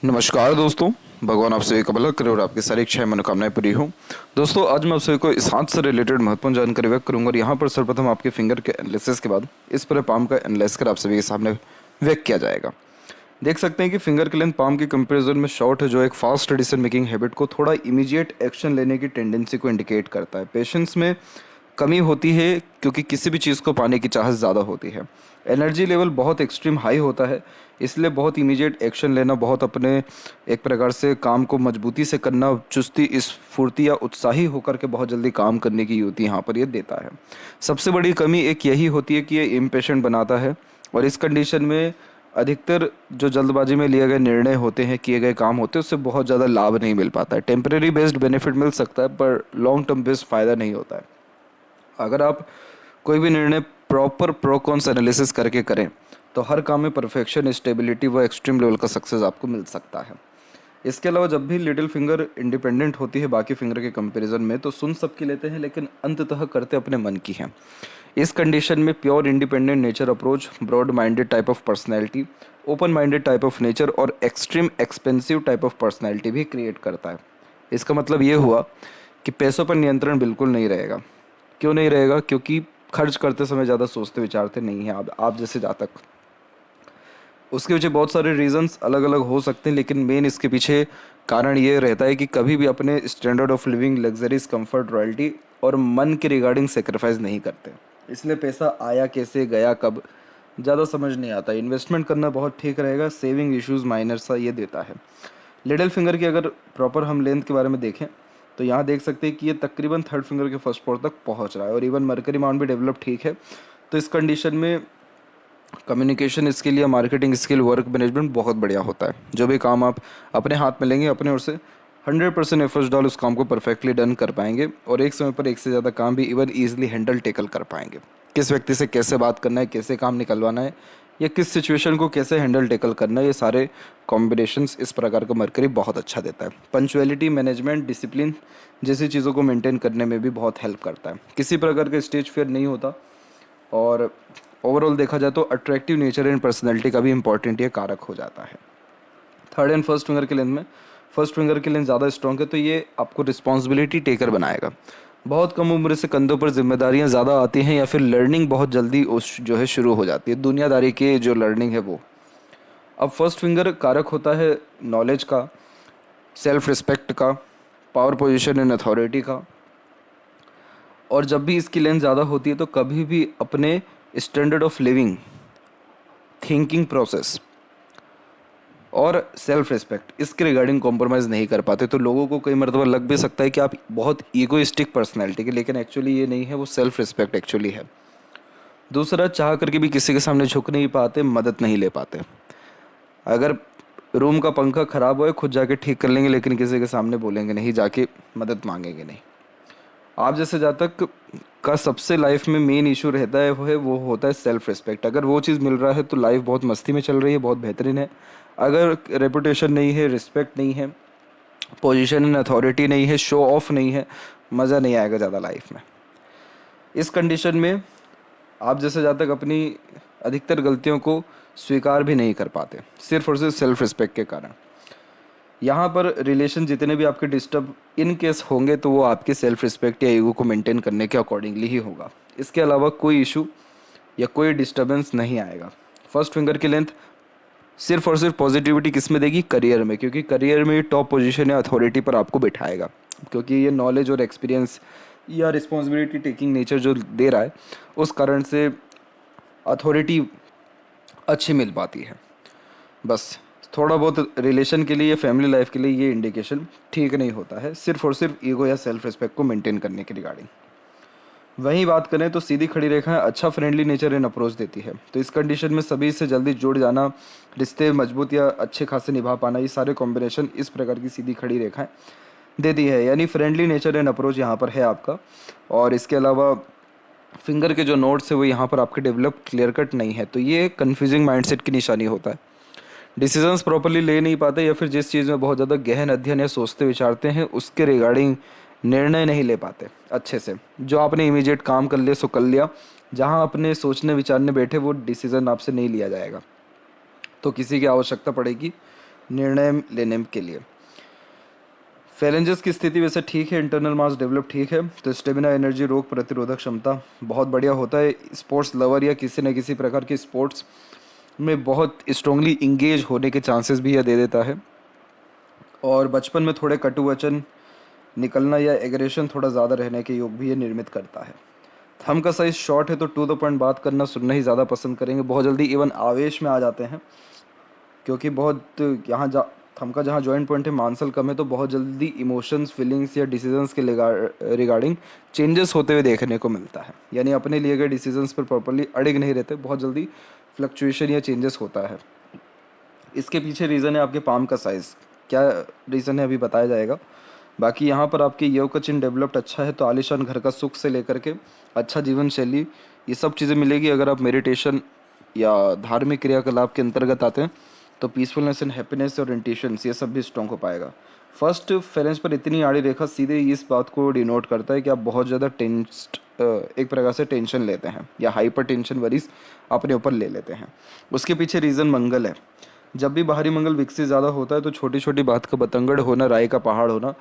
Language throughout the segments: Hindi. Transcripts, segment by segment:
नमस्कार दोस्तों। भगवान आप सभी का भला करे और आपकी सारी इच्छाएं मनोकामनाएं पूरी हो। दोस्तों आज मैं आप सभी को इस हाथ से रिलेटेड महत्वपूर्ण जानकारी व्यक्त करूंगा और यहाँ पर सर्वप्रथम आपके फिंगर के एनालिसिस के बाद इस पर पाम का एनालाइज कर आप सभी के सामने व्यक्त किया जाएगा। देख सकते हैं कि फिंगर की लेंथ पाम के कंपेरिजन में शॉर्ट है, जो एक फास्ट डिसीजन मेकिंग हैबिट को थोड़ा इमीडिएट एक्शन लेने की टेंडेंसी को इंडिकेट करता है। पेशेंस में कमी होती है क्योंकि किसी भी चीज़ को पाने की चाहत ज़्यादा होती है। एनर्जी लेवल बहुत एक्सट्रीम हाई होता है, इसलिए बहुत इमीडिएट एक्शन लेना, बहुत अपने एक प्रकार से काम को मजबूती से करना, चुस्ती, स्फूर्ति या उत्साही होकर के बहुत जल्दी काम करने की युक्ति यहाँ पर ये देता है। सबसे बड़ी कमी एक यही होती है कि ये इम्पेशेंट बनाता है और इस कंडीशन में अधिकतर जो जल्दबाजी में लिए गए निर्णय होते हैं, किए गए काम होते हैं, उससे बहुत ज़्यादा लाभ नहीं मिल पाता है। टेम्परेरी बेस्ड बेनिफिट मिल सकता है पर लॉन्ग टर्म बेस्ड फ़ायदा नहीं होता है। अगर आप कोई भी निर्णय प्रॉपर प्रो कॉन्स एनालिसिस करके करें तो हर काम में परफेक्शन, स्टेबिलिटी व एक्सट्रीम लेवल का सक्सेस आपको मिल सकता है। इसके अलावा जब भी लिटिल फिंगर इंडिपेंडेंट होती है बाकी फिंगर के कंपैरिजन में, तो सुन सबकी लेते हैं लेकिन अंततः करते अपने मन की हैं। इस कंडीशन में pure independent nature approach, broad minded type of personality, open minded type of nature और extreme expensive type of personality भी क्रिएट करता है। इसका मतलब ये हुआ कि पैसों पर नियंत्रण बिल्कुल नहीं रहेगा। क्यों नहीं रहेगा? क्योंकि खर्च करते समय ज़्यादा सोचते विचारते नहीं हैं आप जैसे जातक। उसके पीछे बहुत सारे रीजंस अलग अलग हो सकते हैं, लेकिन मेन इसके पीछे कारण ये रहता है कि कभी भी अपने standard of living, luxuries, comfort, royalty और मन के रिगार्डिंग सेक्रीफाइस नहीं करते। इसलिए पैसा आया कैसे, गया कब, ज़्यादा समझ नहीं आता। इन्वेस्टमेंट करना बहुत ठीक रहेगा, सेविंग इश्यूज़ माइनर सा ये देता है। लिटिल फिंगर की अगर प्रॉपर हम लेंथ के बारे में देखें तो यहाँ देख सकते हैं कि ये तकरीबन थर्ड फिंगर के फर्स्ट पोर तक पहुँच रहा है और इवन मरकरी माउंट भी डेवलप ठीक है। तो इस कंडीशन में कम्युनिकेशन स्किल या मार्केटिंग स्किल, वर्क मैनेजमेंट बहुत बढ़िया होता है। जो भी काम आप अपने हाथ में लेंगे, अपने ओर से 100% एफर्ट्स डाल उस काम को परफेक्टली डन कर पाएंगे और एक समय पर एक से ज़्यादा काम भी इवन ईजिली हैंडल टेकल कर पाएंगे। किस व्यक्ति से कैसे बात करना है, कैसे काम निकलवाना है या किस सिचुएशन को कैसे हैंडल टेकल करना है, ये सारे कॉम्बिनेशंस इस प्रकार का मरकरी बहुत अच्छा देता है। पंचुअलिटी, मैनेजमेंट, डिसिप्लिन जैसी चीज़ों को मेंटेन करने में भी बहुत हेल्प करता है। किसी प्रकार का स्टेज फियर नहीं होता और ओवरऑल देखा जाए तो अट्रैक्टिव नेचर एंड पर्सनैलिटी का भी इंपॉर्टेंट ये कारक हो जाता है। थर्ड एंड फर्स्ट फिंगर के लेंथ में फर्स्ट फिंगर की लेंथ ज़्यादा स्ट्रॉन्ग है तो ये आपको रिस्पॉन्सिबिलिटी टेकर बनाएगा। बहुत कम उम्र से कंधों पर जिम्मेदारियां ज़्यादा आती हैं या फिर लर्निंग बहुत जल्दी उस जो है शुरू हो जाती है, दुनियादारी की जो लर्निंग है वो। अब फर्स्ट फिंगर कारक होता है नॉलेज का, सेल्फ रिस्पेक्ट का, पावर पोजीशन एंड अथॉरिटी का। और जब भी इसकी लेंथ ज़्यादा होती है तो कभी भी अपने standard of living, thinking process और सेल्फ रिस्पेक्ट इसके रिगार्डिंग कॉम्प्रोमाइज़ नहीं कर पाते। तो लोगों को कई मरतबा लग भी सकता है कि आप बहुत ईगोइस्टिक पर्सनैलिटी के, लेकिन एक्चुअली ये नहीं है, वो सेल्फ रिस्पेक्ट एक्चुअली है। दूसरा, चाह करके भी किसी के सामने झुक नहीं पाते, मदद नहीं ले पाते। अगर रूम का पंखा ख़राब हो, खुद जाके ठीक कर लेंगे लेकिन किसी के सामने बोलेंगे नहीं, जाके मदद मांगेंगे नहीं। आप जैसे जातक का सबसे लाइफ में मेन इशू रहता है वो होता है सेल्फ रिस्पेक्ट। अगर वो चीज़ मिल रहा है तो लाइफ बहुत मस्ती में चल रही है, बहुत बेहतरीन है। अगर रेपुटेशन नहीं है, रिस्पेक्ट नहीं है, पोजीशन एंड अथॉरिटी नहीं है, शो ऑफ नहीं है, मज़ा नहीं आएगा ज़्यादा लाइफ में। इस कंडीशन में आप जैसे जातक अपनी अधिकतर गलतियों को स्वीकार भी नहीं कर पाते, सिर्फ और सिर्फ सेल्फ रिस्पेक्ट के कारण। यहाँ पर रिलेशन जितने भी आपके डिस्टर्ब इन केस होंगे तो वो आपके सेल्फ रिस्पेक्ट या ईगो को मेंटेन करने के अकॉर्डिंगली ही होगा। इसके अलावा कोई इशू या कोई डिस्टर्बेंस नहीं आएगा। फर्स्ट फिंगर की लेंथ सिर्फ और सिर्फ पॉजिटिविटी किस में देगी? करियर में, क्योंकि करियर में टॉप पोजीशन या अथॉरिटी पर आपको बिठाएगा, क्योंकि ये नॉलेज और एक्सपीरियंस या रिस्पॉन्सिबिलिटी टेकिंग नेचर जो दे रहा है उस कारण से अथॉरिटी अच्छी मिल पाती है। बस थोड़ा बहुत रिलेशन के लिए या फैमिली लाइफ के लिए ये इंडिकेशन ठीक नहीं होता है, सिर्फ और सिर्फ ईगो या सेल्फ रिस्पेक्ट को मेंटेन करने के रिगार्डिंग। वहीं बात करें तो सीधी खड़ी रेखाएं अच्छा फ्रेंडली नेचर एंड अप्रोच देती है। तो इस कंडीशन में सभी से जल्दी जुड़ जाना, रिश्ते मजबूत या अच्छे खासे निभा पाना, ये सारे कॉम्बिनेशन इस प्रकार की सीधी खड़ी रेखाएं देती है। यानी फ्रेंडली नेचर एंड अप्रोच यहाँ पर है आपका। और इसके अलावा फिंगर के जो नोट्स है वो यहाँ पर आपके डेवलप क्लियर कट नहीं है, तो ये कन्फ्यूजिंग माइंडसेट की निशानी होता है। डिसीजंस प्रॉपरली ले नहीं पाते या फिर जिस चीज़ में बहुत ज़्यादा गहन अध्ययन या सोचते विचारते हैं उसके रिगार्डिंग निर्णय नहीं ले पाते अच्छे से। जो आपने इमीडिएट काम कर लिया सो कर लिया, जहां अपने सोचने विचारने बैठे वो डिसीज़न आपसे नहीं लिया जाएगा। तो किसी की आवश्यकता पड़ेगी निर्णय लेने के लिए। फेरेंजेस की स्थिति वैसे ठीक है, इंटरनल मास डेवलप ठीक है, तो स्टेमिना, एनर्जी, रोग प्रतिरोधक क्षमता बहुत बढ़िया होता है। स्पोर्ट्स लवर या किसी न किसी प्रकार की स्पोर्ट्स में बहुत स्ट्रांगली इंगेज होने के चांसेस भी यह दे देता है। और बचपन में थोड़े कटु वचन निकलना या एग्रेशन थोड़ा ज़्यादा रहने के योग भी ये निर्मित करता है। थंब का साइज शॉर्ट है तो टू द पॉइंट बात करना सुनना ही ज़्यादा पसंद करेंगे, बहुत जल्दी इवन आवेश में आ जाते हैं, क्योंकि बहुत यहाँ थंब का जहाँ जॉइंट पॉइंट है मांसल कम है, तो बहुत जल्दी इमोशंस, फीलिंग्स या डिसीजंस के रिगार्डिंग चेंजेस होते हुए देखने को मिलता है। यानी अपने लिए गए डिसीजंस पर प्रॉपरली अड़िग नहीं रहते, बहुत जल्दी फ्लक्चुएशन या चेंजेस होता है। इसके पीछे रीज़न है आपके पाम का साइज़। क्या रीज़न है अभी बताया जाएगा। बाकी यहाँ पर आपके योग का चिन्ह डेवलप्ड अच्छा है, तो आलीशान घर का सुख से लेकर के अच्छा जीवन शैली, ये सब चीज़ें मिलेगी। अगर आप मेडिटेशन या धार्मिक क्रियाकलाप के अंतर्गत आते हैं तो पीसफुलनेस एंड हैप्पीनेस और इंट्यूशंस ये सब भी स्ट्रॉन्ग हो पाएगा। फर्स्ट फेरेंस पर इतनी आड़ी रेखा सीधे इस बात को डिनोट करता है कि आप बहुत ज़्यादा टेंस्ड, एक प्रकार से टेंशन लेते हैं या हाइपर टेंशन वरीज अपने ऊपर ले लेते हैं। उसके पीछे रीज़न मंगल है। जब भी बाहरी मंगल विकसित ज़्यादा होता है तो छोटी छोटी बात का बतंगड़ होना, राय का पहाड़ होना।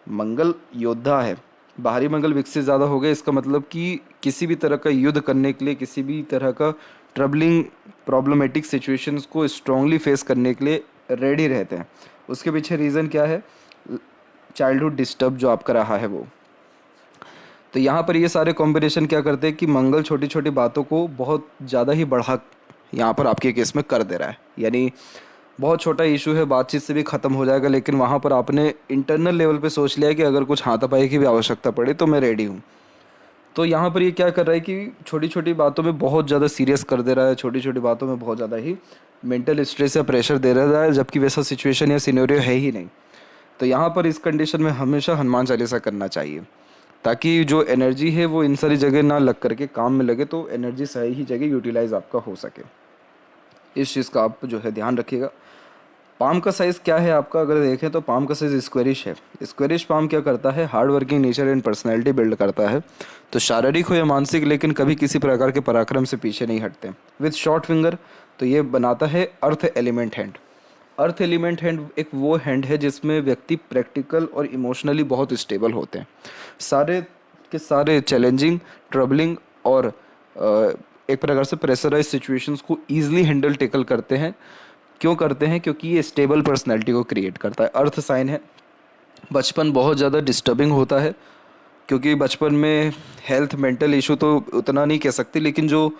मंगल योद्धा है, बाहरी मंगल विकसित ज़्यादा हो गया, इसका मतलब कि किसी भी तरह का युद्ध करने के लिए, किसी भी तरह का ट्रबलिंग प्रॉब्लमेटिक सिचुएशंस को स्ट्रांगली फेस करने के लिए रेडी रहते हैं। उसके पीछे रीज़न क्या है? चाइल्डहुड डिस्टर्ब जो आपका रहा है वो। तो यहाँ पर ये सारे कॉम्बिनेशन क्या करते हैं कि मंगल छोटी छोटी बातों को बहुत ज़्यादा ही बढ़ा यहाँ पर आपके केस में कर दे रहा है। यानी बहुत छोटा इशू है, बातचीत से भी ख़त्म हो जाएगा, लेकिन वहाँ पर आपने इंटरनल लेवल पे सोच लिया है कि अगर कुछ हाथापाई की भी आवश्यकता पड़े तो मैं रेडी हूँ। तो यहाँ पर ये क्या कर रहा है कि छोटी छोटी बातों में बहुत ज़्यादा सीरियस कर दे रहा है, छोटी छोटी बातों में बहुत ज़्यादा ही मेंटल स्ट्रेस या प्रेशर दे रहा है, जबकि वैसा सिचुएशन या सिनेरियो है ही नहीं। तो यहाँ पर इस कंडीशन में हमेशा हनुमान चालीसा करना चाहिए, ताकि जो एनर्जी है वो इन सारी जगह ना लग करके काम में लगे, तो एनर्जी सही ही जगह यूटिलाइज आपका हो सके। इस चीज़ का आप जो है ध्यान रखिएगा। पाम का साइज़ क्या है आपका? अगर देखें तो पाम का साइज़ स्क्वेरिश है। स्क्वेरिश पाम क्या करता है? Hard working nature and personality build करता है। तो शारीरिक हो या मानसिक, लेकिन कभी किसी प्रकार के पराक्रम से पीछे नहीं हटते। विथ शॉर्ट फिंगर, तो ये बनाता है earth element hand. Earth element hand एक वो हैंड है जिसमें व्यक्ति प्रैक्टिकल और इमोशनली बहुत स्टेबल होते हैं। सारे के सारे चैलेंजिंग, ट्रबलिंग और एक प्रकार से प्रेशराइज सिचुएशंस को ईजिली हैंडल टेकल करते हैं। क्यों करते हैं? क्योंकि ये स्टेबल पर्सनैलिटी को क्रिएट करता है। अर्थ साइन है। बचपन बहुत ज़्यादा डिस्टर्बिंग होता है, क्योंकि बचपन में हेल्थ मेंटल इशू तो उतना नहीं कह सकते, लेकिन जो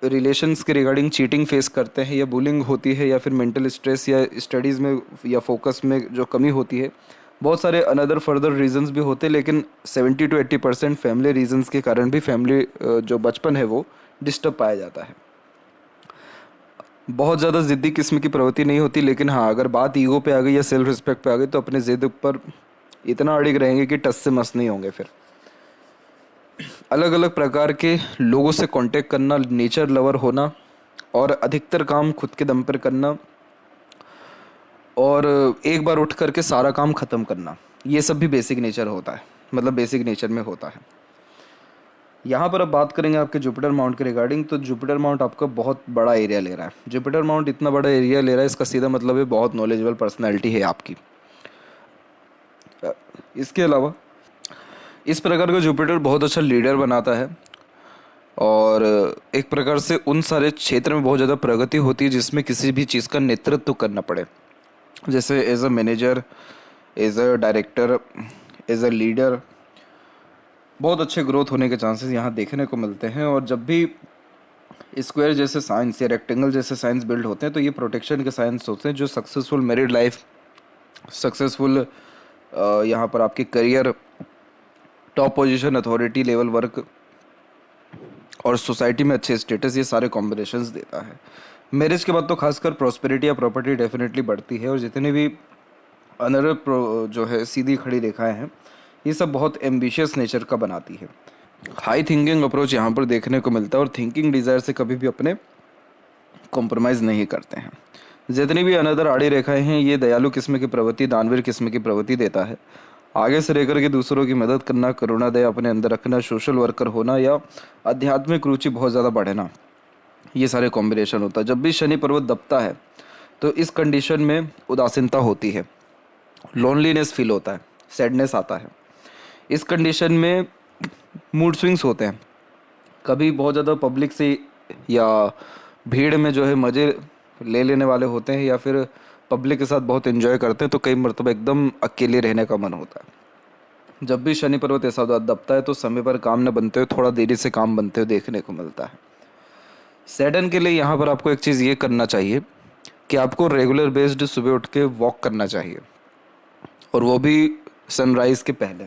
रिलेशंस के रिगार्डिंग चीटिंग फेस करते हैं या बुलिंग होती है या फिर मेंटल स्ट्रेस या स्टडीज़ में या फोकस में जो कमी होती है, बहुत सारे अनदर फर्दर रीजंस भी होते हैं, लेकिन 70 to 80% फैमिली रीजंस के कारण भी फैमिली जो बचपन है वो डिस्टर्ब पाया जाता है। बहुत ज़्यादा ज़िद्दी किस्म की प्रवृत्ति नहीं होती, लेकिन हाँ, अगर बात ईगो पे आ गई या सेल्फ रिस्पेक्ट पे आ गई तो अपने ज़िद पर इतना अड़िग रहेंगे कि टस से मस नहीं होंगे। फिर अलग अलग प्रकार के लोगों से कांटेक्ट करना, नेचर लवर होना और अधिकतर काम खुद के दम पर करना और एक बार उठ करके सारा काम ख़त्म करना, ये सब भी बेसिक नेचर होता है, मतलब बेसिक नेचर में होता है। यहाँ पर अब बात करेंगे आपके जुपिटर माउंट के रिगार्डिंग। तो जुपिटर माउंट आपका बहुत बड़ा एरिया ले रहा है। जुपिटर माउंट इतना बड़ा एरिया ले रहा है, इसका सीधा मतलब है बहुत नॉलेजेबल पर्सनैलिटी है आपकी। इसके अलावा इस प्रकार का जुपिटर बहुत अच्छा लीडर बनाता है और एक प्रकार से उन सारे क्षेत्र में बहुत ज़्यादा प्रगति होती है जिसमें किसी भी चीज़ का नेतृत्व करना पड़े, जैसे as a manager, as a director, as a leader, बहुत अच्छे ग्रोथ होने के चांसेस यहाँ देखने को मिलते हैं। और जब भी स्क्वायर जैसे साइंस या रेक्टेंगल जैसे साइंस बिल्ड होते हैं तो ये प्रोटेक्शन के साइंस होते हैं, जो सक्सेसफुल मैरिड लाइफ, सक्सेसफुल यहाँ पर आपके career, top position, authority level work और सोसाइटी में अच्छे स्टेटस, ये सारे कॉम्बिनेशंस देता है। मैरिज के बाद तो खासकर प्रॉस्पेरिटी या प्रॉपर्टी डेफिनेटली बढ़ती है और जितने भी अनर जो है सीधी खड़ी रेखाएं हैं ये सब बहुत एम्बिशियस नेचर का बनाती है। हाई थिंकिंग अप्रोच यहाँ पर देखने को मिलता है और थिंकिंग डिज़ायर से कभी भी अपने कॉम्प्रोमाइज़ नहीं करते हैं। जितनी भी अनदर आड़ी रेखाएं हैं ये दयालु किस्म की प्रवृत्ति, दानवीर किस्म की प्रवृत्ति देता है। आगे से लेकर के दूसरों की मदद करना, करुणा दया अपने अंदर रखना, सोशल वर्कर होना या आध्यात्मिक रुचि बहुत ज़्यादा बढ़ना, ये सारे कॉम्बिनेशन होता है। जब भी शनि पर्वत दबता है तो इस कंडीशन में उदासीनता होती है, लोनलीनेस फील होता है, सैडनेस आता है। इस कंडीशन में मूड स्विंग्स होते हैं, कभी बहुत ज़्यादा पब्लिक से या भीड़ में जो है मज़े ले लेने वाले होते हैं, या फिर पब्लिक के साथ बहुत एंजॉय करते हैं, तो कई मरतबा एकदम अकेले रहने का मन होता है। जब भी शनि पर्वत ऐसा दबता है तो समय पर काम न बनते हुए थोड़ा देरी से काम बनते हुए देखने को मिलता है। सैटर्न के लिए यहाँ पर आपको एक चीज़ ये करना चाहिए कि आपको रेगुलर बेस्ड सुबह उठ के वॉक करना चाहिए, और वो भी सनराइज़ के पहले।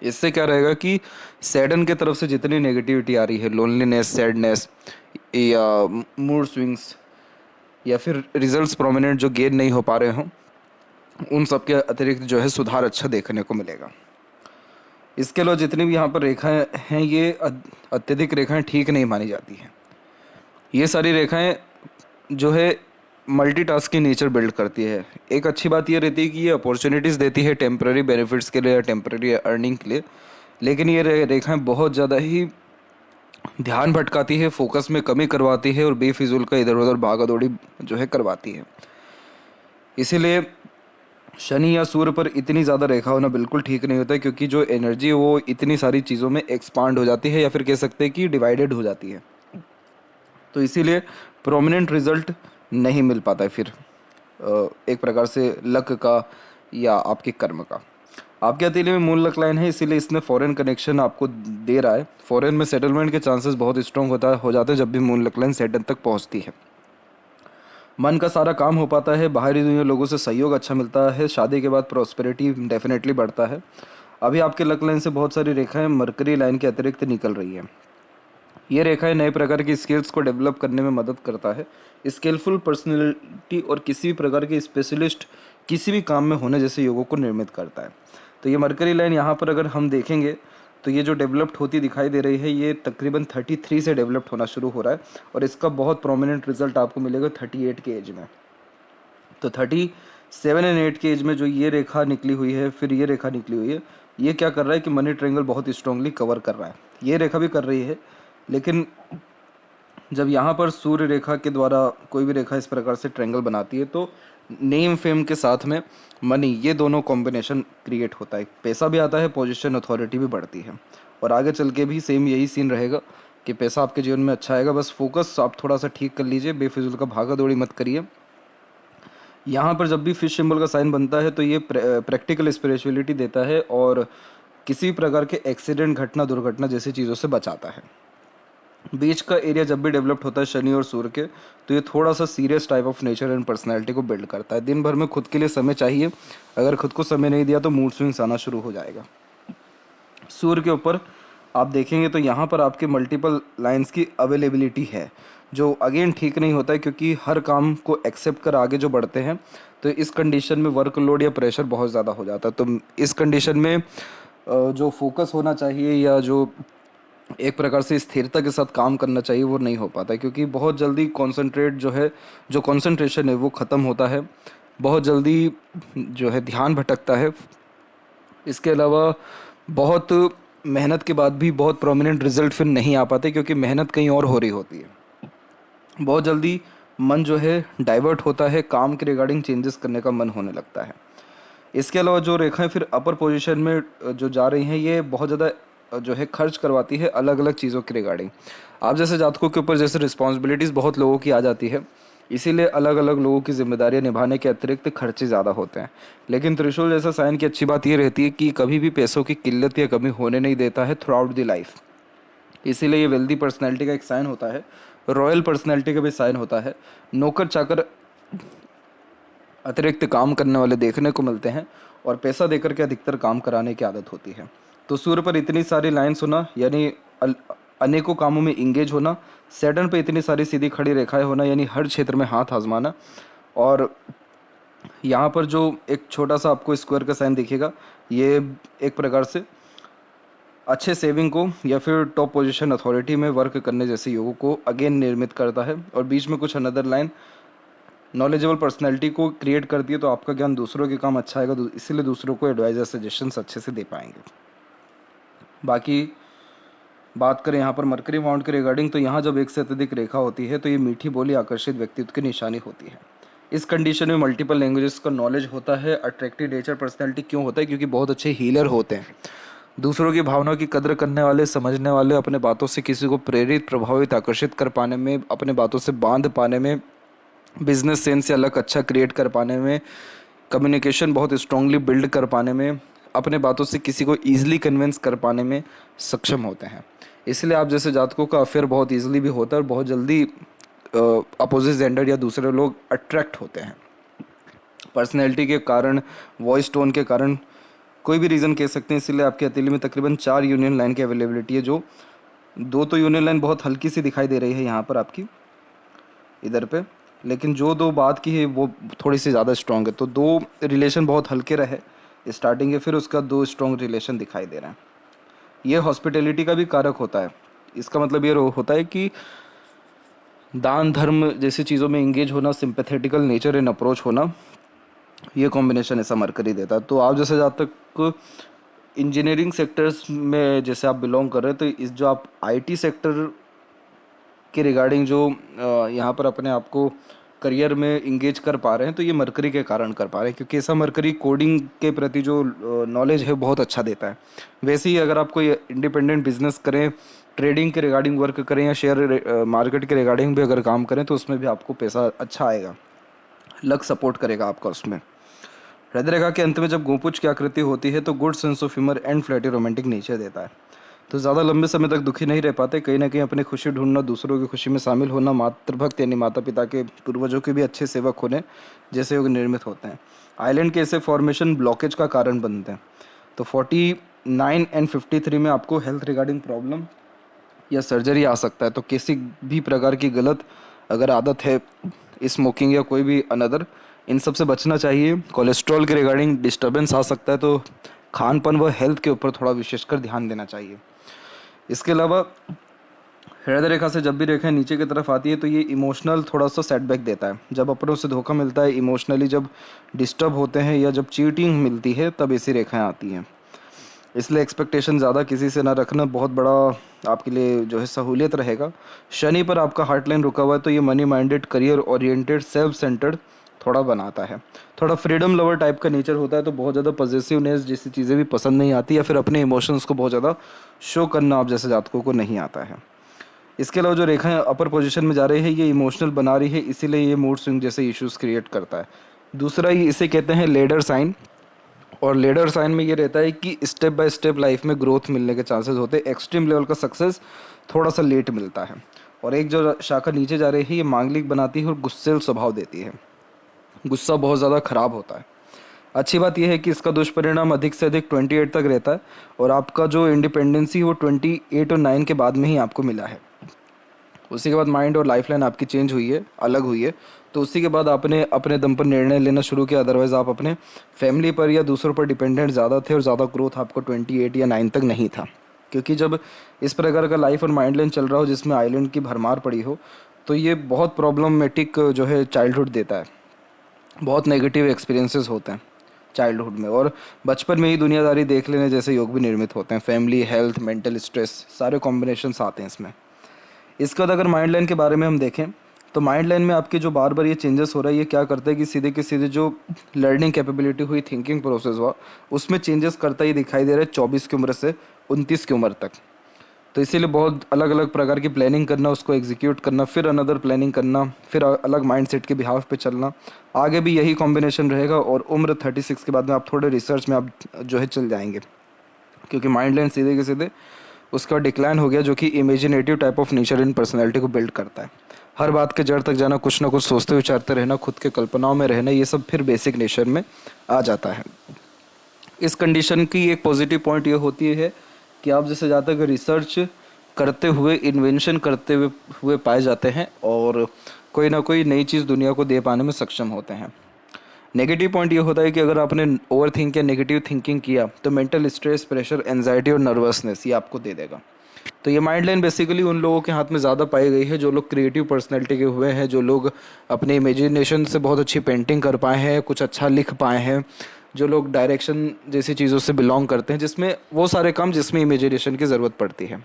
इससे क्या रहेगा कि सैटर्न के तरफ से जितनी नेगेटिविटी आ रही है, लोनलीनेस, सैडनेस या मूड स्विंग्स या फिर रिजल्ट्स प्रोमिनेंट जो गेन नहीं हो पा रहे हों, उन सब के अतिरिक्त जो है सुधार अच्छा देखने को मिलेगा। इसके अलावा जितनी भी यहाँ पर रेखाएं हैं, ये अत्यधिक रेखाएं ठीक नहीं मानी जाती हैं। ये सारी रेखाएं जो है मल्टीटास्क की नेचर बिल्ड करती है। एक अच्छी बात ये रहती है कि ये अपॉर्चुनिटीज़ देती है टेम्पररी बेनिफिट्स के लिए या टेम्पररी अर्निंग के लिए, लेकिन ये रेखाएं बहुत ज़्यादा ही ध्यान भटकाती है, फोकस में कमी करवाती है और बेफिजूल का इधर उधर भागा दौड़ी जो है करवाती है। इसीलिए शनि या सूर्य पर इतनी ज़्यादा रेखा होना बिल्कुल ठीक नहीं होता है, क्योंकि जो एनर्जी है वो इतनी सारी चीज़ों में एक्सपांड हो जाती है, या फिर कह सकते हैं कि डिवाइडेड हो जाती है। तो इसीलिए प्रोमिनेंट रिजल्ट नहीं मिल पाता है फिर एक प्रकार से लक का या आपके कर्म का। आपके हथेली में मूल लक लाइन है, इसीलिए इसने फॉरेन कनेक्शन आपको दे रहा है। फॉरेन में सेटलमेंट के चांसेस बहुत स्ट्रॉन्ग हो जाते हैं जब भी मूल लक लाइन सेटल तक पहुंचती है। मन का सारा काम हो पाता है, बाहरी दुनिया लोगों से सहयोग अच्छा मिलता है, शादी के बाद प्रॉस्पेरिटी डेफिनेटली बढ़ता है। अभी आपके लक लाइन से बहुत सारी रेखाएं मरकरी लाइन के अतिरिक्त निकल रही हैं। ये रेखाएं नए प्रकार की स्किल्स को डेवलप करने में मदद करता है। स्किलफुल पर्सनैलिटी और किसी भी प्रकार के स्पेशलिस्ट किसी भी काम में होने जैसे योगों को निर्मित करता है। तो ये मरकरी लाइन यहाँ पर अगर हम देखेंगे तो ये जो डेवलप्ड होती दिखाई दे रही है, ये तकरीबन 33 से डेवलप्ड होना शुरू हो रहा है, और इसका बहुत प्रोमिनेंट रिजल्ट आपको मिलेगा 38 के एज में। तो 37 एंड 8 के एज में जो ये रेखा निकली हुई है, फिर ये रेखा निकली हुई है, ये क्या कर रहा है कि मनी ट्रायंगल बहुत स्ट्रांगली कवर कर रहा है। ये रेखा भी कर रही है, लेकिन जब यहाँ पर सूर्य रेखा के द्वारा कोई भी रेखा इस प्रकार से ट्रायंगल बनाती है तो नेम फेम के साथ में मनी, ये दोनों कॉम्बिनेशन क्रिएट होता है। पैसा भी आता है, पोजीशन अथॉरिटी भी बढ़ती है, और आगे चल के भी सेम यही सीन रहेगा कि पैसा आपके जीवन में अच्छा आएगा। बस फोकस आप थोड़ा सा ठीक कर लीजिए, बेफिजूल का भागा दौड़ी मत करिए। यहाँ पर जब भी फिश सिंबल का साइन बनता है तो ये प्रैक्टिकल स्पिरिचुअलिटी देता है और किसी प्रकार के एक्सीडेंट, घटना, दुर्घटना जैसी चीज़ों से बचाता है। बीच का एरिया जब भी डेवलप्ड होता है शनि और सूर्य के, तो ये थोड़ा सा serious type of nature and personality को बिल्ड करता है। दिन भर में खुद के लिए समय चाहिए, अगर खुद को समय नहीं दिया तो मूड स्विंग्स आना शुरू हो जाएगा। सूर्य के ऊपर आप देखेंगे तो यहाँ पर आपके मल्टीपल लाइंस की अवेलेबिलिटी है, जो अगेन ठीक नहीं होता है, क्योंकि हर काम को एक्सेप्ट कर आगे जो बढ़ते हैं तो इस कंडीशन में वर्कलोड या प्रेशर बहुत ज़्यादा हो जाता है। तो इस कंडीशन में जो फोकस होना चाहिए या जो एक प्रकार से स्थिरता के साथ काम करना चाहिए वो नहीं हो पाता है, क्योंकि बहुत जल्दी कॉन्सेंट्रेट जो है, जो कॉन्सेंट्रेशन है वो ख़त्म होता है, बहुत जल्दी जो है ध्यान भटकता है। इसके अलावा बहुत मेहनत के बाद भी बहुत प्रोमिनेंट रिजल्ट फिर नहीं आ पाते, क्योंकि मेहनत कहीं और हो रही होती है। बहुत जल्दी मन जो है डाइवर्ट होता है, काम के रिगार्डिंग चेंजेस करने का मन होने लगता है। इसके अलावा जो रेखाएं फिर अपर पोजीशन में जो जा रही हैं, ये बहुत ज़्यादा जो है खर्च करवाती है अलग अलग चीज़ों के रिगार्डिंग। आप जैसे जातकों के ऊपर जैसे रिस्पॉन्सिबिलिटीज़ बहुत लोगों की आ जाती है, इसीलिए अलग अलग लोगों की जिम्मेदारियां निभाने के अतिरिक्त खर्चे ज़्यादा होते हैं। लेकिन त्रिशूल जैसा साइन की अच्छी बात ये रहती है कि कभी भी पैसों की किल्लत या कमी होने नहीं देता है थ्रू आउट द लाइफ। इसीलिए ये वेल्दी पर्सनैलिटी का एक साइन होता है, रॉयल पर्सनैलिटी का भी साइन होता है। नौकर चाकर अतिरिक्त काम करने वाले देखने को मिलते हैं, और पैसा देकर के अधिकतर काम कराने की आदत होती है। तो सूर्य पर इतनी सारी लाइन्स होना यानी अनेकों कामों में इंगेज होना, सैटर्न पे इतनी सारी सीधी खड़ी रेखाएं होना यानी हर क्षेत्र में हाथ आजमाना, और यहाँ पर जो एक छोटा सा आपको स्क्वायर का साइन दिखेगा, ये एक प्रकार से अच्छे सेविंग को या फिर टॉप पोजीशन अथॉरिटी में वर्क करने जैसे योगों को अगेन निर्मित करता है। और बीच में कुछ अनदर लाइन नॉलेजेबल पर्सनैलिटी को क्रिएट करती है, तो आपका ज्ञान दूसरों के काम अच्छा आएगा, इसीलिए दूसरों को एडवाइजर सजेशंस अच्छे से दे पाएंगे। बाकी बात करें यहाँ पर मरकरी माउंट के रिगार्डिंग, तो यहाँ जब एक से अत्यधिक रेखा होती है तो ये मीठी बोली आकर्षित व्यक्तित्व की निशानी होती है। इस कंडीशन में मल्टीपल लैंग्वेजेस का नॉलेज होता है। अट्रैक्टिव नेचर पर्सनैलिटी क्यों होता है? क्योंकि बहुत अच्छे हीलर होते हैं, दूसरों की भावनाओं की कदर करने वाले, समझने वाले, अपने बातों से किसी को प्रेरित, प्रभावित, आकर्षित कर पाने में, अपने बातों से बांध पाने में, बिजनेस सेंस या लक अच्छा क्रिएट कर पाने में, कम्युनिकेशन बहुत स्ट्रांगली बिल्ड कर पाने में, अपने बातों से किसी को ईजिली कन्विंस कर पाने में सक्षम होते हैं। इसलिए आप जैसे जातकों का अफेयर बहुत ईजिली भी होता है और बहुत जल्दी अपोजिट जेंडर या दूसरे लोग अट्रैक्ट होते हैं। पर्सनैलिटी के कारण, वॉइस टोन के कारण, कोई भी रीज़न कह सकते हैं। इसीलिए आपके हथेली में तकरीबन 4 यूनियन लाइन की अवेलेबिलिटी है, जो 2 तो यूनियन लाइन बहुत हल्की सी दिखाई दे रही है यहाँ पर आपकी इधर पे, लेकिन जो 2 बात की है वो थोड़ी सी ज़्यादा स्ट्रॉन्ग है। तो 2 रिलेशन बहुत हल्के रहे स्टार्टिंग के, फिर उसका 2 स्ट्रॉन्ग रिलेशन दिखाई दे रहे हैं। ये हॉस्पिटैलिटी का भी कारक होता है। इसका मतलब ये होता है कि दान धर्म जैसी चीज़ों में इंगेज होना, सिंपैथेटिकल नेचर इन अप्रोच होना, ये कॉम्बिनेशन ऐसा मरकरी देता है। तो आप जैसे जहाँ तक इंजीनियरिंग सेक्टर्स में जैसे आप बिलोंग कर रहे हैं, तो इस जो आप आईटी सेक्टर के रिगार्डिंग जो यहाँ पर अपने आप को करियर में इंगेज कर पा रहे हैं, तो ये मरकरी के कारण कर पा रहे हैं, क्योंकि ऐसा मरकरी कोडिंग के प्रति जो नॉलेज है बहुत अच्छा देता है। वैसे ही अगर आप कोई इंडिपेंडेंट बिजनेस करें, ट्रेडिंग के रिगार्डिंग वर्क करें या शेयर मार्केट के रिगार्डिंग भी अगर काम करें, तो उसमें भी आपको पैसा अच्छा आएगा, लक सपोर्ट करेगा आपका उसमें। हृदय रेखा के अंत में जब गोपुच की आकृति होती है तो good sense of humour and flirty romantic nature देता है। तो ज़्यादा लंबे समय तक दुखी नहीं रह पाते, कहीं ना कहीं अपनी खुशी ढूंढना, दूसरों की खुशी में शामिल होना, मातृभक्त यानी माता पिता के, पूर्वजों के भी अच्छे सेवक होने जैसे योग निर्मित होते हैं। आइलैंड के ऐसे फॉर्मेशन ब्लॉकेज का कारण बनते हैं। तो 49 एंड 53 में आपको हेल्थ रिगार्डिंग प्रॉब्लम या सर्जरी आ सकता है। तो किसी भी प्रकार की गलत अगर आदत है, स्मोकिंग या कोई भी अनदर, इन सब से बचना चाहिए। कोलेस्ट्रॉल के रिगार्डिंग डिस्टर्बेंस आ सकता है, तो खान पान व हेल्थ के ऊपर थोड़ा विशेषकर ध्यान देना चाहिए। इसके अलावा हृदय रेखा से जब भी रेखा नीचे की तरफ आती है तो ये इमोशनल थोड़ा सा सेटबैक देता है। जब अपनों से धोखा मिलता है, इमोशनली जब डिस्टर्ब होते हैं या जब चीटिंग मिलती है, तब ऐसी रेखाएं आती हैं। इसलिए एक्सपेक्टेशन ज़्यादा किसी से ना रखना बहुत बड़ा आपके लिए जो है सहूलियत रहेगा। शनि पर आपका हार्ट लाइन रुका हुआ है, तो ये money minded, career oriented, self centred थोड़ा बनाता है। थोड़ा फ्रीडम लवर टाइप का नेचर होता है, तो बहुत ज़्यादा पॉजिटिवनेस जैसी चीज़ें भी पसंद नहीं आती, या फिर अपने इमोशंस को बहुत ज़्यादा शो करना आप जैसे जातकों को नहीं आता है। इसके अलावा जो रेखाएं अपर पोजीशन में जा रही है, ये इमोशनल बना रही है, इसीलिए ये मूड स्विंग जैसे इश्यूज क्रिएट करता है। दूसरा ये इसे कहते हैं लेडर साइन, और लेडर साइन में ये रहता है कि स्टेप बाय स्टेप लाइफ में ग्रोथ मिलने के चांसेस होते हैं। एक्सट्रीम लेवल का सक्सेस थोड़ा सा लेट मिलता है। और एक जो शाखा नीचे जा रही है, ये मांगलिक बनाती है और गुस्सेल स्वभाव देती है। गुस्सा बहुत ज़्यादा खराब होता है। अच्छी बात यह है कि इसका दुष्परिणाम अधिक से अधिक 28 तक रहता है, और आपका जो इंडिपेंडेंसी वो 28 और 9 के बाद में ही आपको मिला है। उसी के बाद माइंड और लाइफ लाइन आपकी चेंज हुई है, अलग हुई है, तो उसी के बाद आपने अपने दम पर निर्णय लेना शुरू किया। अदरवाइज़ आप अपने फैमिली पर या दूसरों पर डिपेंडेंट ज़्यादा थे, और ज़्यादा ग्रोथ आपको 28 या 9 तक नहीं था। क्योंकि जब इस प्रकार का लाइफ और माइंड लाइन चल रहा हो जिसमें आइलैंड की भरमार पड़ी हो, तो ये बहुत प्रॉब्लमेटिक जो है चाइल्डहुड देता है। बहुत नेगेटिव एक्सपीरियंसेस होते हैं चाइल्डहुड में, और बचपन में ही दुनियादारी देख लेने जैसे योग भी निर्मित होते हैं। फैमिली, हेल्थ, मेंटल स्ट्रेस, सारे कॉम्बिनेशंस आते हैं इसमें। इसके बाद अगर माइंड लाइन के बारे में हम देखें, तो माइंड लाइन में आपके जो बार बार ये चेंजेस हो रहा है, ये क्या करता है कि सीधे के सीधे जो लर्निंग कैपेबिलिटी हुई, थिंकिंग प्रोसेस हुआ, उसमें चेंजेस करता ही दिखाई दे रहा है 24 की उम्र से 29 की उम्र तक। तो इसीलिए बहुत अलग अलग प्रकार की प्लानिंग करना, उसको एग्जीक्यूट करना, फिर अनदर प्लानिंग करना, फिर अलग माइंडसेट के बिहाफ पे चलना, आगे भी यही कॉम्बिनेशन रहेगा। और उम्र 36 के बाद में आप थोड़े रिसर्च में आप जो है चल जाएंगे, क्योंकि माइंड लाइन सीधे के सीधे उसका डिक्लाइन हो गया, जो कि imaginative type of nature in personality को बिल्ड करता है। हर बात के जड़ तक जाना, कुछ ना कुछ सोचते विचारते रहना, खुद के कल्पनाओं में रहना, ये सब फिर बेसिक नेचर में आ जाता है। इस कंडीशन की एक पॉजिटिव पॉइंट ये होती है कि आप जैसे ज़्यादा तक रिसर्च करते हुए, इन्वेंशन करते हुए पाए जाते हैं, और कोई ना कोई नई चीज़ दुनिया को दे पाने में सक्षम होते हैं। नेगेटिव पॉइंट ये होता है कि अगर आपने ओवर थिंक या नेगेटिव थिंकिंग किया, तो मेंटल स्ट्रेस, प्रेशर, एंजाइटी और नर्वसनेस ये आपको दे देगा। तो ये माइंड लाइन बेसिकली उन लोगों के हाथ में ज़्यादा पाई गई है जो लोग क्रिएटिव पर्सनैलिटी के हुए हैं, जो लोग अपने इमेजिनेशन से बहुत अच्छी पेंटिंग कर पाए हैं, कुछ अच्छा लिख पाए हैं, जो लोग डायरेक्शन जैसी चीज़ों से बिलोंग करते हैं, जिसमें वो सारे काम जिसमें इमेजिनेशन की ज़रूरत पड़ती है।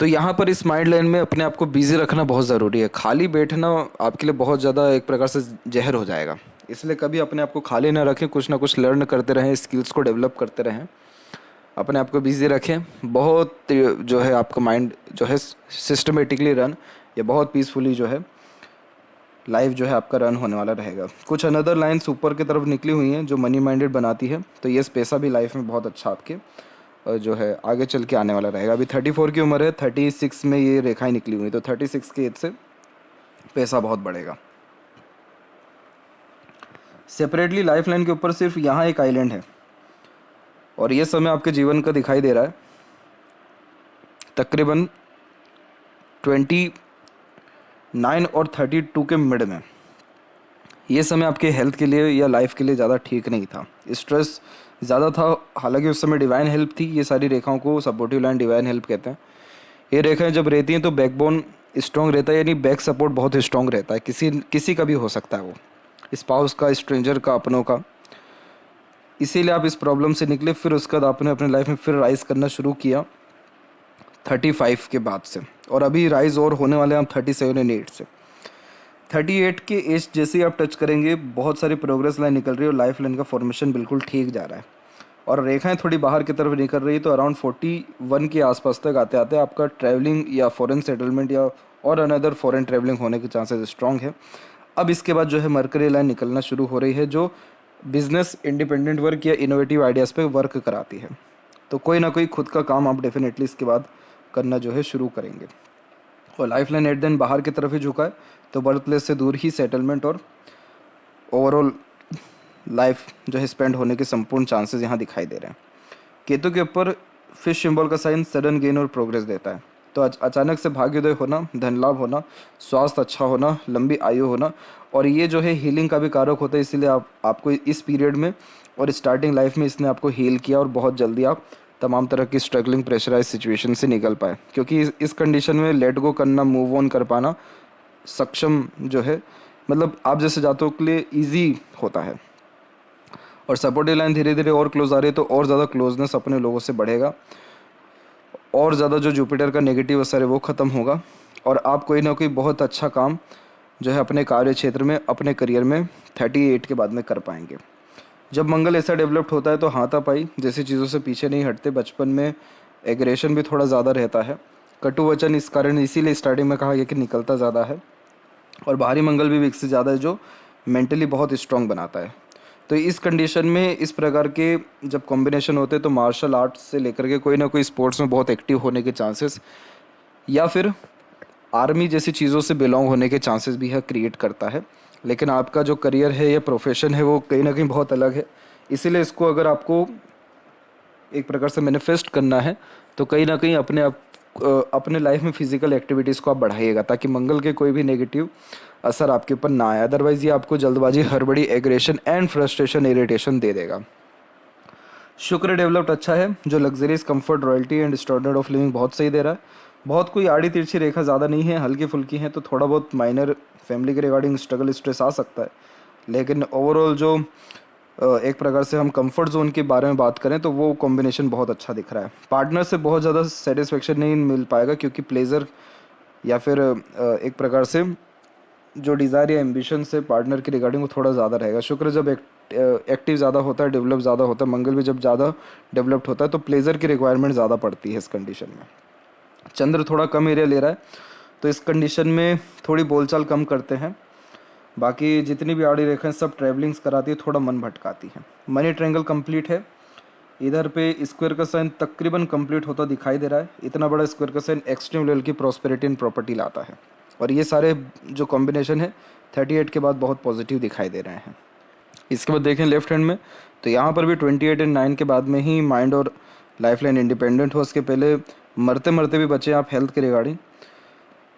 तो यहाँ पर इस माइंड लाइन में अपने आप को बिजी रखना बहुत ज़रूरी है। खाली बैठना आपके लिए बहुत ज़्यादा एक प्रकार से जहर हो जाएगा। इसलिए कभी अपने आप को खाली ना रखें, कुछ ना कुछ लर्न करते रहें, स्किल्स को डेवलप करते रहें, अपने आप को बिजी रखें। बहुत जो है आपका माइंड जो है सिस्टमेटिकली रन या बहुत पीसफुली जो है लाइफ जो है आपका रन होने वाला रहेगा। कुछ अनदर लाइन्स ऊपर की तरफ निकली हुई हैं जो मनी माइंडेड बनाती है। तो ये पैसा भी लाइफ में बहुत अच्छा आपके जो है आगे चल के आने वाला रहेगा। अभी 34 की उम्र है, 36 में ये रेखाएं निकली हुई, तो 36 की एज से पैसा बहुत बढ़ेगा। सेपरेटली लाइफ लाइन के ऊपर सिर्फ यहाँ एक आइलैंड है और ये समय आपके जीवन का दिखाई दे रहा है तकरीबन 29 और 32 के मिड में। ये समय आपके हेल्थ के लिए या लाइफ के लिए ज़्यादा ठीक नहीं था, स्ट्रेस ज़्यादा था। हालांकि उस समय डिवाइन हेल्प थी। ये सारी रेखाओं को सपोर्टिव लाइन डिवाइन हेल्प कहते हैं। ये रेखाएं जब रहती हैं तो बैकबोन स्ट्रॉन्ग रहता है, यानी बैक सपोर्ट बहुत स्ट्रॉन्ग रहता है। किसी का भी हो सकता है, वो स्पाउस का, स्ट्रेंजर का, अपनों का। इसीलिए आप इस प्रॉब्लम से निकले। फिर उसके बाद आपने अपने लाइफ में फिर राइज करना शुरू किया 35 के बाद से, और अभी राइज और होने वाले हैं आप 37 एंड 8 से। 38 के एज जैसे ही आप टच करेंगे बहुत सारी प्रोग्रेस लाइन निकल रही है और लाइफ लाइन का फॉर्मेशन बिल्कुल ठीक जा रहा है और रेखाएं थोड़ी बाहर की तरफ निकल रही है। तो अराउंड 41 के आसपास तक आते आते आपका ट्रैवलिंग या फॉरेन सेटलमेंट या और अनदर फॉरेन ट्रैवलिंग होने के चांसेस स्ट्रॉन्ग है। अब इसके बाद जो है मरकरी लाइन निकलना शुरू हो रही है जो बिजनेस, इंडिपेंडेंट वर्क या इनोवेटिव आइडियाज़ पे वर्क कराती है। तो कोई ना कोई खुद का काम आप डेफिनेटली इसके बाद करना जो है शुरू करेंगे। और लाइफ लाइन एट देन बाहर की तरफ ही झुका है, तो बर्थ प्लेस से दूर ही सेटलमेंट और ओवरऑल लाइफ जो है स्पेंड होने के संपूर्ण चांसेस यहाँ दिखाई दे रहे हैं। केतु के ऊपर फिश सिंबल का साइन सडन गेन और प्रोग्रेस देता है। तो अचानक से भाग्योदय होना, धन लाभ होना, स्वास्थ्य अच्छा होना, लंबी आयु होना, और ये जो है हीलिंग का भी कारक होता है। इसीलिए आपको इस पीरियड में और स्टार्टिंग लाइफ में इसने आपको हील किया और बहुत जल्दी आप तमाम तरह की स्ट्रगलिंग, प्रेशराइज सिचुएशन से निकल पाए। क्योंकि इस कंडीशन में लेट गो करना, मूव ऑन कर पाना सक्षम जो है, मतलब आप जैसे जातकों के लिए ईजी होता है। और सपोर्टिव लाइन धीरे धीरे और क्लोज आ रही है, तो और ज़्यादा क्लोजनेस अपने लोगों से बढ़ेगा और ज़्यादा जो जुपिटर का नेगेटिव असर है वो ख़त्म होगा और आप कोई ना कोई बहुत अच्छा काम जो है अपने कार्य क्षेत्र में, अपने करियर में 38 के बाद में कर पाएंगे। जब मंगल ऐसा डेवलप्ड होता है तो हाथापाई जैसी चीज़ों से पीछे नहीं हटते। बचपन में एग्रेशन भी थोड़ा ज़्यादा रहता है, कटु वचन इस कारण इसीलिए स्टार्टिंग में कहा गया कि निकलता ज़्यादा है, और बाहरी मंगल भी विकसित ज़्यादा है जो मेंटली बहुत स्ट्रॉन्ग बनाता है। तो इस कंडीशन में इस प्रकार के जब कॉम्बिनेशन होते हैं तो मार्शल आर्ट्स से लेकर के कोई ना कोई स्पोर्ट्स में बहुत एक्टिव होने के चांसेस या फिर आर्मी जैसी चीज़ों से बिलोंग होने के चांसेस भी है क्रिएट करता है। लेकिन आपका जो करियर है या प्रोफेशन है वो कहीं ना कहीं बहुत अलग है। इसीलिए इसको अगर आपको एक प्रकार से मैनिफेस्ट करना है तो कहीं ना कहीं अपने लाइफ में फिजिकल एक्टिविटीज़ को आप बढ़ाइएगा ताकि मंगल के कोई भी नेगेटिव असर आपके ऊपर ना आए। अदरवाइज ये आपको जल्दबाजी, हड़बड़ी, एग्रेशन एंड फ्रस्ट्रेशन, इरिटेशन दे देगा। शुक्र डेवलप्ड अच्छा है जो luxuries, comfort, royalty and standard of living बहुत सही दे रहा है। बहुत कोई आड़ी तिरछी रेखा ज़्यादा नहीं है, हल्की फुल्की है, तो थोड़ा बहुत माइनर फैमिली के रिगार्डिंग स्ट्रगल, स्ट्रेस आ सकता है। लेकिन ओवरऑल जो एक प्रकार से हम कंफर्ट जोन के बारे में बात करें तो वो कॉम्बिनेशन बहुत अच्छा दिख रहा है। पार्टनर से बहुत ज़्यादा सेटिस्फेक्शन नहीं मिल पाएगा क्योंकि प्लेजर या फिर एक प्रकार से जो डिज़ायर या एम्बिशन से पार्टनर के रिगार्डिंग वो थोड़ा ज़्यादा रहेगा। शुक्र जब एक्टिव ज़्यादा होता है, डेवलप ज़्यादा होता है, मंगल भी जब ज़्यादा डेवलप्ड होता है तो प्लेजर की रिक्वायरमेंट ज़्यादा पड़ती है इस कंडीशन में। चंद्र थोड़ा कम एरिया ले रहा है तो इस कंडीशन में थोड़ी बोलचाल कम करते हैं। बाकी जितनी भी आड़ी रेखाएं सब ट्रैवलिंग्स कराती है, थोड़ा मन भटकाती है। मनी ट्रायंगल कंप्लीट है। इधर पे स्क्वायर का साइन तकरीबन कंप्लीट होता दिखाई दे रहा है। इतना बड़ा स्क्वायर का साइन एक्सट्रीम लेवल की प्रॉस्पेरिटी एंड प्रॉपर्टी लाता है और ये सारे जो कॉम्बिनेशन है 38 के बाद बहुत पॉजिटिव दिखाई दे रहे हैं। इसके बाद देखें लेफ्ट हैंड में तो यहाँ पर भी 28 एंड 9 के बाद में ही माइंड और लाइफ लाइन इंडिपेंडेंट हो। उसके पहले मरते मरते भी बचे आप हेल्थ के रिगार्डिंग।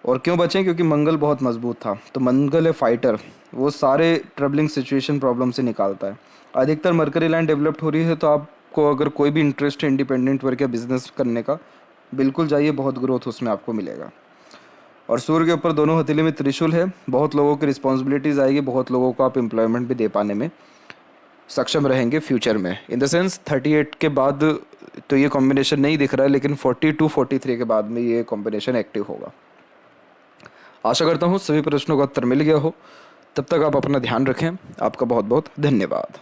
और क्यों बचें? क्योंकि मंगल बहुत मजबूत था। तो मंगल है फाइटर, वो सारे ट्रबलिंग सिचुएशन, प्रॉब्लम से निकालता है। अधिकतर मरकरी लाइन डेवलप्ड हो रही है तो आपको अगर कोई भी इंटरेस्ट है इंडिपेंडेंट वर्क या बिजनेस करने का, बिल्कुल जाइए, बहुत ग्रोथ उसमें आपको मिलेगा। और सूर्य के ऊपर दोनों हथेली में त्रिशूल है। बहुत लोगों की रिस्पॉन्सिबिलिटीज़ आएगी, बहुत लोगों को आप एम्प्लॉयमेंट भी दे पाने में सक्षम रहेंगे फ्यूचर में। इन द सेंस 38 के बाद तो ये कॉम्बिनेशन नहीं दिख रहा है, लेकिन 42 43 के बाद में ये कॉम्बिनेशन एक्टिव होगा। आशा करता हूँ सभी प्रश्नों का उत्तर मिल गया हो। तब तक आप अपना ध्यान रखें। आपका बहुत बहुत धन्यवाद।